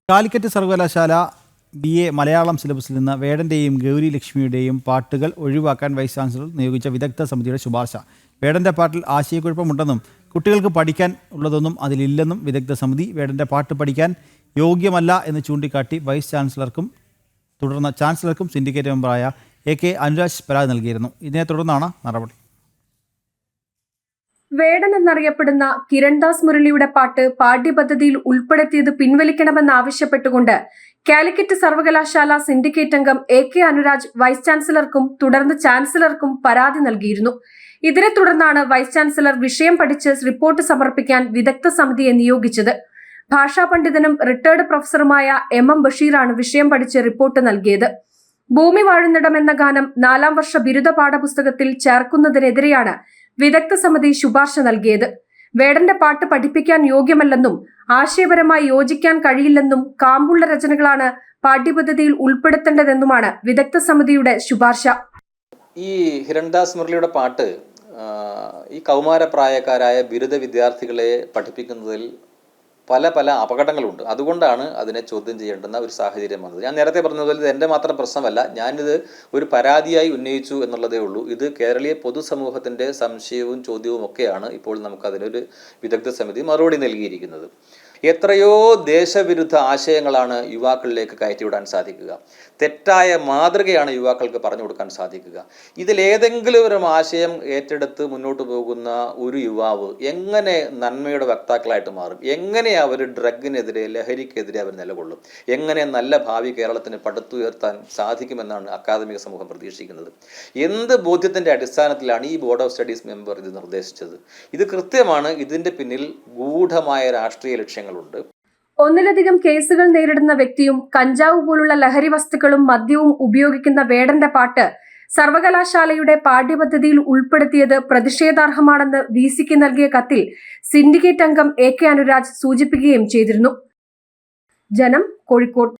കാലിക്കറ്റ് സർവകലാശാല BA മലയാളം സിലബസിൽ നിന്ന് വേടന്റെയും ഗൗരി ലക്ഷ്മിയുടെയും പാട്ടുകൾ ഒഴിവാക്കാൻ വൈസ് ചാൻസലർ നിയോഗിച്ച വിദഗ്ധ സമിതിയുടെ ശുപാർശ. വേടന്റെ പാട്ടിൽ ആശയക്കുഴപ്പമുണ്ടെന്നും കുട്ടികൾക്ക് പഠിക്കാൻ ഉള്ളതൊന്നും അതിലില്ലെന്നും വിദഗ്ധ സമിതി വേടന്റെ പാട്ട് പഠിക്കാൻ യോഗ്യമല്ല എന്ന് ചൂണ്ടിക്കാട്ടി വൈസ് ചാൻസലർക്കും തുടർന്ന് ചാൻസലർക്കും സിൻഡിക്കേറ്റ് മെമ്പറായ AK അനുരാജ് പരാതി നൽകിയിരുന്നു. ഇതിനെ തുടർന്നാണ് നടപടി. വേടൻ എന്നറിയപ്പെടുന്ന കിരൺദാസ് മുരളിയുടെ പാട്ട് പാഠ്യപദ്ധതിയിൽ ഉൾപ്പെടുത്തിയത് പിൻവലിക്കണമെന്നാവശ്യപ്പെട്ടുകൊണ്ട് കാലിക്കറ്റ് സർവകലാശാല സിൻഡിക്കേറ്റ് അംഗം AK അനുരാജ് വൈസ് ചാൻസലർക്കും തുടർന്ന് ചാൻസലർക്കും പരാതി നൽകിയിരുന്നു. ഇതിനെ തുടർന്നാണ് വൈസ് ചാൻസലർ വിഷയം പഠിച്ച് റിപ്പോർട്ട് സമർപ്പിക്കാൻ വിദഗ്ധ സമിതിയെ നിയോഗിച്ചത്. ഭാഷാ പണ്ഡിതനും റിട്ടയർഡ് പ്രൊഫസറുമായ MM ബഷീറാണ് വിഷയം പഠിച്ച് റിപ്പോർട്ട് നൽകിയത്. ഭൂമി വാഴുന്നിടം എന്ന ഗാനം 4ാം വർഷ ബിരുദ പാഠപുസ്തകത്തിൽ ചേർക്കുന്നതിനെതിരെയാണ് വിദഗ്ധ സമിതി ശുപാർശ നൽകിയത്. വേടന്റെ പാട്ട് പഠിപ്പിക്കാൻ യോഗ്യമല്ലെന്നും ആശയപരമായി യോജിക്കാൻ കഴിയില്ലെന്നും കാമ്പുള്ള രചനകളാണ് പാഠ്യപദ്ധതിയിൽ ഉൾപ്പെടുത്തേണ്ടതെന്നുമാണ് വിദഗ്ധ സമിതിയുടെ ശുപാർശ. ഈ ഹിരൺദാസ് മുരളിയുടെ പാട്ട് ഈ കൗമാരപ്രായക്കാരായ ബിരുദ വിദ്യാർത്ഥികളെ പഠിപ്പിക്കുന്നതിൽ പല അപകടങ്ങളുണ്ട്. അതുകൊണ്ടാണ് അതിനെ ചോദ്യം ചെയ്യേണ്ടുന്ന ഒരു സാഹചര്യം വന്നത്. ഞാൻ നേരത്തെ പറഞ്ഞതുപോലെ ഇത് എൻ്റെ മാത്രം പ്രശ്നമല്ല, ഞാനിത് ഒരു പരാതിയായി ഉന്നയിച്ചു എന്നുള്ളതേ ഉള്ളൂ. ഇത് കേരളീയ പൊതുസമൂഹത്തിൻ്റെ സംശയവും ചോദ്യവും ഒക്കെയാണ്. ഇപ്പോൾ നമുക്കതിനൊരു വിദഗ്ധ സമിതി മറുപടി നൽകിയിരിക്കുന്നത്. എത്രയോ ദേശവിരുദ്ധ ആശയങ്ങളാണ് യുവാക്കളിലേക്ക് കയറ്റിവിടാൻ സാധിക്കുക. തെറ്റായ മാതൃകയാണ് യുവാക്കൾക്ക് പറഞ്ഞു കൊടുക്കാൻ സാധിക്കുക. ഇതിലേതെങ്കിലും ഒരു ആശയം ഏറ്റെടുത്ത് മുന്നോട്ട് പോകുന്ന ഒരു യുവാവ് എങ്ങനെ നന്മയുടെ വക്താക്കളായിട്ട് മാറും? എങ്ങനെ അവർ ഡ്രഗിനെതിരെ, ലഹരിക്കെതിരെ അവർ നിലകൊള്ളും? എങ്ങനെ നല്ല ഭാവി കേരളത്തിന് പടുത്തുയർത്താൻ സാധിക്കുമെന്നാണ് അക്കാദമിക സമൂഹം പ്രതീക്ഷിക്കുന്നത്? എന്ത് ബോധ്യത്തിൻ്റെ അടിസ്ഥാനത്തിലാണ് ഈ ബോർഡ് ഓഫ് സ്റ്റഡീസ് മെമ്പർ ഇത് നിർദ്ദേശിച്ചത്? ഇത് കൃത്യമാണ്. ഇതിൻ്റെ പിന്നിൽ ഗൂഢമായ രാഷ്ട്രീയ ലക്ഷ്യങ്ങൾ. ഒന്നിലധികം കേസുകൾ നേരിടുന്ന വ്യക്തിയും കഞ്ചാവ് പോലുള്ള ലഹരി വസ്തുക്കളും മദ്യവും ഉപയോഗിക്കുന്ന വേടന്റെ പാട്ട് സർവകലാശാലയുടെ പാഠ്യപദ്ധതിയിൽ ഉൾപ്പെടുത്തിയത് പ്രതിഷേധാർഹമാണെന്ന് VCക്ക് നൽകിയ കത്തിൽ സിൻഡിക്കേറ്റ് അംഗം AK അനുരാജ് സൂചിപ്പിക്കുകയും ചെയ്തിരുന്നു. ജനം, കോഴിക്കോട്.